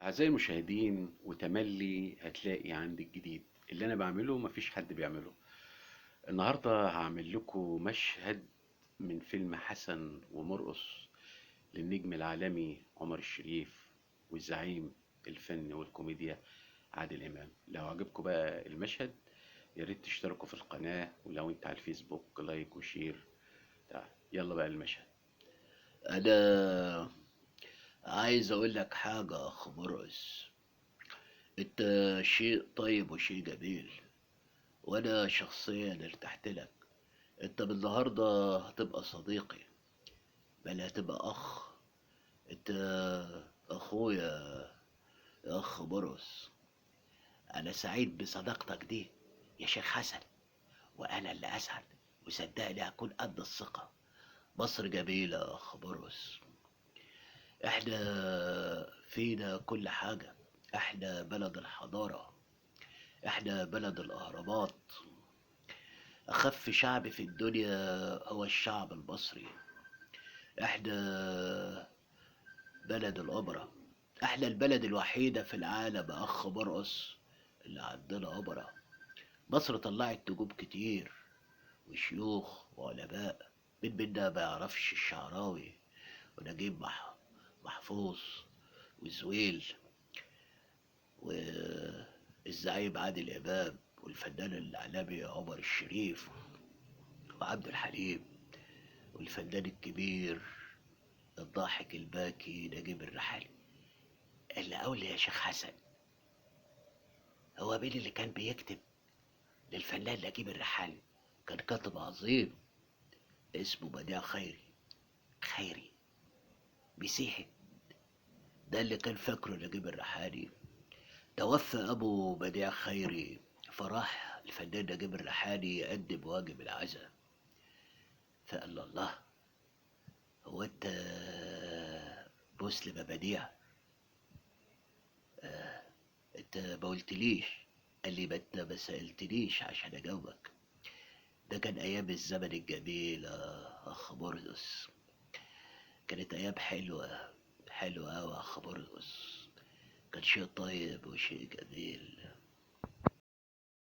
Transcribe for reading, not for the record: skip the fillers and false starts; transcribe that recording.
أعزائي المشاهدين، وتملي هتلاقي عندي الجديد اللي أنا بعمله مفيش حد بيعمله. النهاردة هعمل لكم مشهد من فيلم حسن ومرقص للنجم العالمي عمر الشريف والزعيم الفن والكوميديا عادل إمام. لو عجبكم بقى المشهد يا ريت تشتركوا في القناة، ولو انت على الفيسبوك لايك وشير. تعال يلا بقى المشهد. انا عايز اقول لك حاجة يا اخ مرقس. انت شيء طيب وشيء جميل، وانا شخصيا ارتحت لك. انت من النهاردة هتبقى صديقي، بل هتبقى اخ. انت اخويا يا اخ مرقس. انا سعيد بصداقتك دي يا شيخ حسن، وانا اللي اسعد. وصدقني هكون قد الثقة. مصر جميلة يا اخ مرقس. احنا فينا كل حاجة. احنا بلد الحضارة، احنا بلد الاهرامات. اخف شعب في الدنيا هو الشعب المصري. احنا بلد الاوبرا. احنا البلد الوحيدة في العالم يا اخ مرقص اللي عندنا اوبرا. مصر طلعت نجوم كتير وشيوخ وعلماء. مين منا ما يعرفش الشعراوي ونجيب محفوظ وزويل والزعيم عادل إمام والفنان الإعلامي عمر الشريف وعبد الحليم والفنان الكبير الضاحك الباكي نجيب الريحاني. اللي أقول لي يا شيخ حسن، هو مين اللي كان بيكتب للفنان نجيب الريحاني؟ كان كاتب عظيم اسمه بديع خيري. خيري مسيحي، ده اللي كان فاكره نجيب الريحاني. توفى أبو بديع خيري، فراح الفنان نجيب الريحاني يقدم واجب العزاء. فقال له الله، هو انت مسلم يا بديع؟ انت ما قلتليش. قال لي ما انت ما سألتنيش عشان اجاوبك. ده كان ايام الزمن الجميل يا اخ مرقس. كانت ايام حلوة، حلوة اوي يا اخ مرقس. كان شيء طيب وشيء جميل.